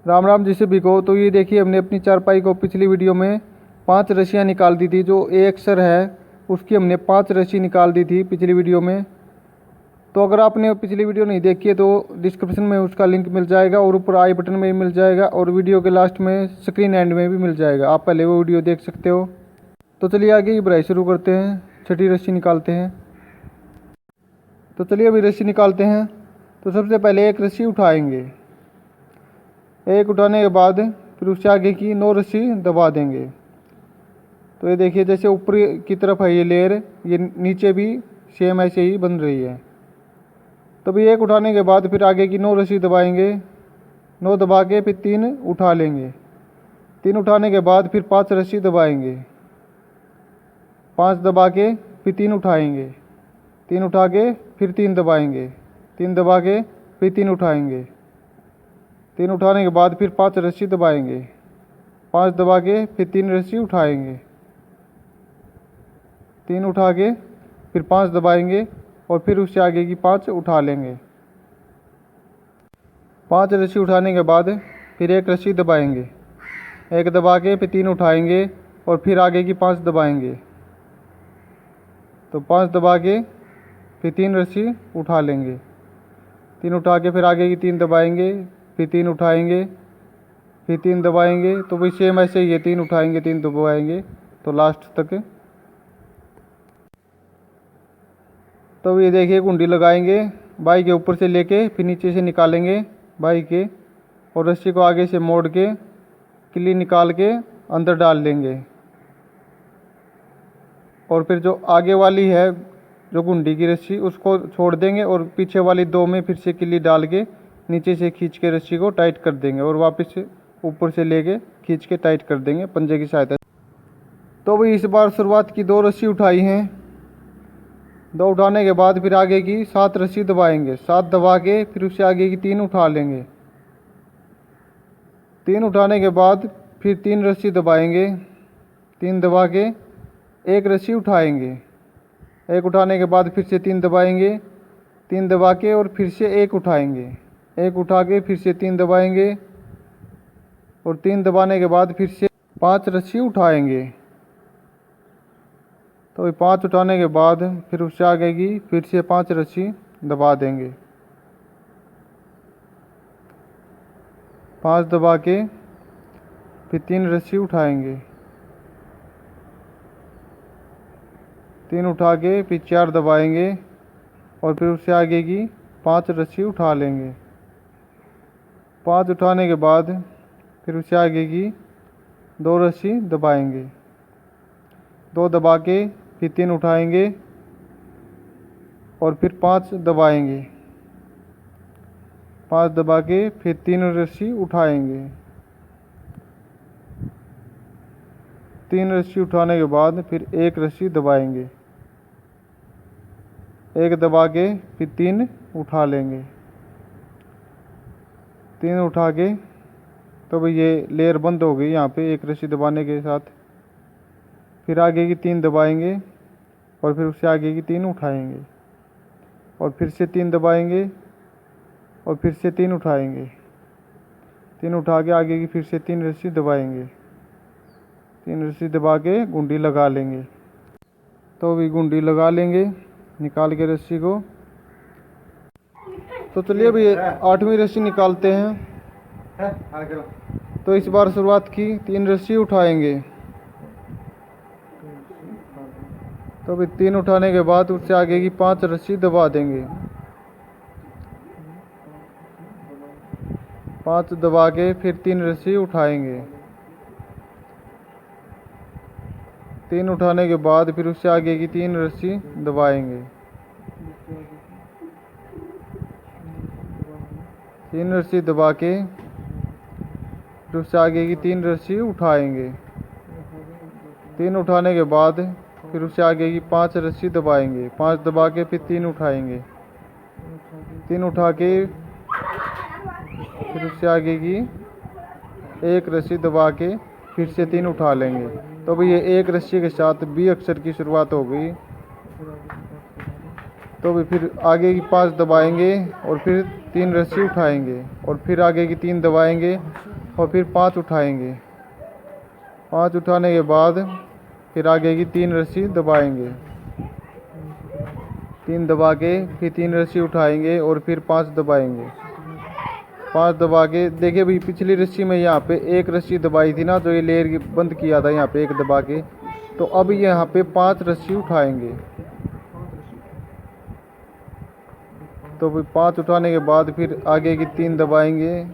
राम राम जी सभी को। तो ये देखिए हमने अपनी चारपाई को पिछली वीडियो में 5 रस्सियाँ निकाल दी थी। जो ए अक्षर है उसकी हमने 5 रस्सी निकाल दी थी पिछली वीडियो में। तो अगर आपने पिछली वीडियो नहीं देखी है तो डिस्क्रिप्शन में उसका लिंक मिल जाएगा और ऊपर आई बटन में भी मिल जाएगा और वीडियो के लास्ट में स्क्रीन एंड में भी मिल जाएगा। आप पहले वो वीडियो देख सकते हो। तो चलिए आगे की बढ़ाई शुरू करते हैं। छठी रस्सी निकालते हैं। तो चलिए अभी रस्सी निकालते हैं। तो सबसे पहले एक रस्सी उठाएंगे। एक उठाने के बाद फिर उससे आगे की 9 रस्सी दबा देंगे। तो ये देखिए जैसे ऊपर की तरफ है ये लेयर, ये नीचे भी सेम ऐसे ही बन रही है। तो भी एक उठाने के बाद फिर आगे की 9 रस्सी दबाएंगे। 9 दबा के फिर 3 उठा लेंगे। 3 उठाने के बाद फिर 5 रस्सी दबाएंगे। 5 दबा के फिर 3 उठाएंगे। 3 उठा के फिर 3 दबाएंगे। 3 दबा के फिर 3 उठाएंगे। 3 उठाने के बाद फिर 5 रस्सी दबाएंगे। 5 दबा के फिर 3 रस्सी उठाएंगे। 3 उठा के फिर 5 दबाएंगे और फिर उससे आगे की 5 उठा लेंगे। 5 रस्सी उठाने के बाद फिर एक रस्सी दबाएंगे। एक दबा के फिर 3 उठाएंगे और फिर आगे की 5 दबाएंगे। तो 5 दबा के फिर 3 रस्सी उठा लेंगे। 3 उठा के फिर आगे की 3 दबाएंगे। फिर 3 उठाएंगे। फिर 3 दबाएंगे। तो वही सेम ऐसे ही है, 3 उठाएंगे 3 दबाएंगे तो लास्ट तक। तो ये देखिए कुंडी लगाएंगे। बाई के ऊपर से लेके फिर नीचे से निकालेंगे बाई के, और रस्सी को आगे से मोड़ के किल्ली निकाल के अंदर डाल लेंगे। और फिर जो आगे वाली है जो कुंडी की रस्सी उसको छोड़ देंगे और पीछे वाली 2 में फिर से किल्ली डाल के नीचे से खींच के रस्सी को टाइट कर देंगे और वापस से ऊपर से लेके खींच के टाइट कर देंगे पंजे की सहायता। तो भी इस बार शुरुआत की 2 रस्सी उठाई हैं। 2 उठाने के बाद फिर आगे की 7 रस्सी दबाएंगे। 7 दबा के फिर उससे आगे की 3 उठा लेंगे। 3 उठाने के बाद फिर 3 रस्सी दबाएंगे। 3 दबा के एक रस्सी उठाएंगे। 1 उठाने के बाद फिर से 3 दबाएंगे। 3 दबा के और फिर से 1 उठाएंगे। 1 उठा के फिर से 3 दबाएंगे और 3 दबाने के बाद फिर से 5 रस्सी उठाएंगे। तो 5 उठाने के बाद फिर उससे आगे की फिर से 5 रस्सी दबा देंगे। 5 दबा के फिर 3 रस्सी उठाएंगे। 3 उठा के फिर 4 दबाएंगे और फिर उससे आगे की 5 रस्सी उठा लेंगे। 5 उठाने के बाद फिर उससे आगे की 2 रस्सी दबाएंगे। 2 दबा के फिर 3 उठाएंगे और फिर 5 दबाएंगे। 5 दबा के फिर 3 रस्सी उठाएंगे। 3 रस्सी उठाने के बाद फिर 1 रस्सी दबाएंगे। 1 दबा के फिर 3 उठा लेंगे। 3 उठा के तो भाई ये लेयर बंद हो गई यहाँ पे 1 रस्सी दबाने के साथ। फिर आगे की 3 दबाएंगे और फिर उससे आगे की 3 उठाएंगे और फिर से 3 दबाएंगे और फिर से 3 उठाएंगे। 3 उठा के आगे की फिर से 3 रस्सी दबाएंगे। 3 रस्सी दबा के गुंडी लगा लेंगे। तो भी गुंडी लगा लेंगे निकाल के रस्सी को। तो चलिए अभी 8वीं रस्सी निकालते हैं। तो इस बार शुरुआत की 3 रस्सी उठाएंगे। तो अभी 3 उठाने के बाद उससे आगे की 5 रस्सी दबा देंगे। 5 दबा के फिर 3 रस्सी उठाएंगे। 3 उठाने के बाद फिर उससे आगे की 3 रस्सी दबाएंगे। 3 रस्सी दबा के फिर उससे आगे की 3 रस्सी उठाएंगे। 3 उठाने के बाद फिर उससे आगे की 5 रस्सी दबाएंगे। 5 दबा के फिर 3 उठाएंगे। 3 उठा के फिर उससे आगे की 1 रस्सी दबा के फिर से 3 उठा लेंगे। तो भाई ये 1 रस्सी के साथ बी अक्षर की शुरुआत हो गई। तो भी फिर आगे की 5 दबाएंगे और फिर 3 रस्सी उठाएंगे और फिर आगे की 3 दबाएंगे और फिर 5 उठाएंगे। 5 उठाने के बाद फिर आगे की 3 रस्सी दबाएंगे। 3 दबा के फिर 3 रस्सी उठाएंगे और फिर 5 दबाएंगे। 5 दबा के देखिए भाई, पिछली रस्सी में यहाँ पे एक रस्सी दबाई थी ना, जो ये लेयर बंद किया था यहाँ पे एक दबा के, तो अब यहाँ पे 5 रस्सी उठाएंगे। तो भाई 5 उठाने के बाद फिर आगे की 3 दबाएंगे,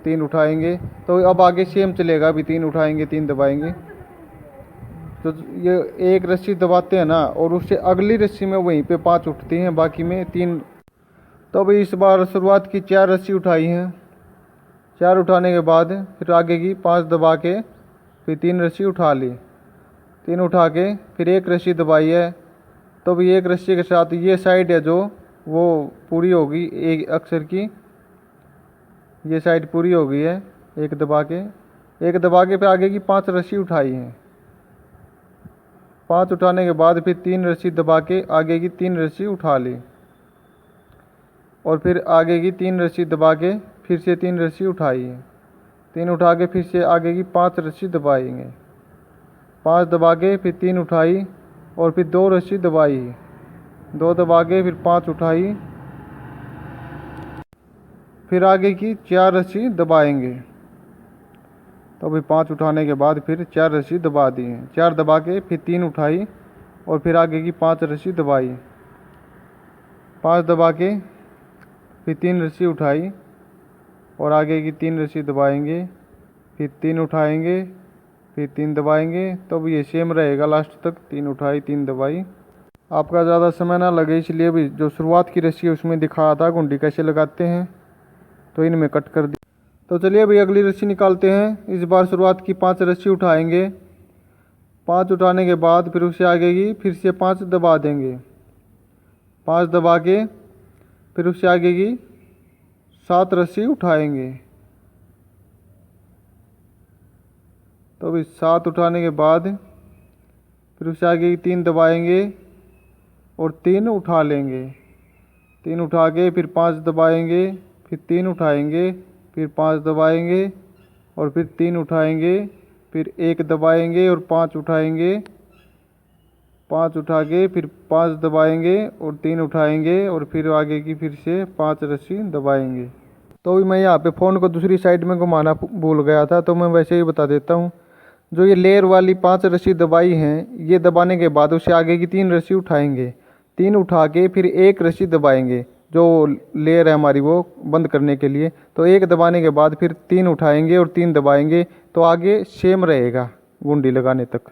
3 उठाएंगे। तो अब आगे सेम चलेगा, अभी 3 उठाएंगे 3 दबाएंगे। तो ये एक रस्सी दबाते हैं ना, और उससे अगली रस्सी में वहीं पे 5 उठती हैं, बाकी में 3। तो अभी इस बार शुरुआत की 4 रस्सी उठाई हैं। 4 उठाने के बाद फिर आगे की 5 दबा के फिर 3 रस्सी उठा ली। 3 उठा के फिर एक रस्सी दबाई है। तो अभी एक रस्सी के साथ ये साइड है जो वो पूरी होगी, एक अक्षर की ये साइड पूरी हो गई है। एक दबा के फिर आगे की 5 रस्सी उठाई हैं। 5 उठाने के बाद फिर 3 रस्सी दबा के आगे की 3 रस्सी उठा ली और फिर आगे की 3 रस्सी दबा के फिर से 3 रस्सी उठाई है। 3 उठा के फिर से आगे की 5 रस्सी दबाएंगे। 5 दबा के फिर 3 उठाई और फिर 2 रस्सी दबाई, 2 दबा के फिर 5 उठाई, फिर आगे की 4 रस्सी दबाएंगे। तो अभी 5 उठाने के बाद फिर 4 रस्सी दबा दी हैं। 4 दबा के फिर 3 उठाई और फिर आगे की 5 रस्सी दबाई। 5 दबा के फिर 3 रस्सी उठाई और आगे की 3 रस्सी दबाएंगे, फिर 3 उठाएंगे, फिर 3 दबाएंगे। तो अब ये सेम रहेगा लास्ट तक, 3 उठाई 3 दबाई। आपका ज़्यादा समय ना लगे इसलिए भी जो शुरुआत की रस्सी है उसमें दिखाया था गुंडी कैसे लगाते हैं, तो इनमें कट कर दी। तो चलिए अभी अगली रस्सी निकालते हैं। इस बार शुरुआत की 5 रस्सी उठाएंगे। 5 उठाने के बाद फिर उससे आगे की फिर से 5 दबा देंगे। 5 दबा के फिर उससे आगे की 7 रस्सी उठाएंगे। तो अभी 7 उठाने के बाद फिर उससे आगे की 3 दबाएंगे और 3 उठा लेंगे। 3 उठा के फिर 5 दबाएंगे, फिर 3 उठाएंगे, फिर 5 दबाएंगे और फिर 3 उठाएंगे, फिर 1 दबाएंगे और 5 उठाएंगे। 5 उठा के फिर 5 दबाएंगे और 3 उठाएंगे और फिर आगे की फिर से 5 रस्सी दबाएंगे। तो अभी मैं यहाँ पे फ़ोन को दूसरी साइड में घुमाना भूल गया था, तो मैं वैसे ही बता देता हूँ। जो ये लेयर वाली 5 रस्सी दबाई हैं, ये दबाने के बाद उससे आगे की 3 रस्सी उठाएंगे। 3 उठा के फिर 1 रस्सी दबाएंगे, जो लेयर है हमारी वो बंद करने के लिए। तो 1 दबाने के बाद फिर 3 उठाएंगे और 3 दबाएंगे। तो आगे सेम रहेगा गुंडी लगाने तक।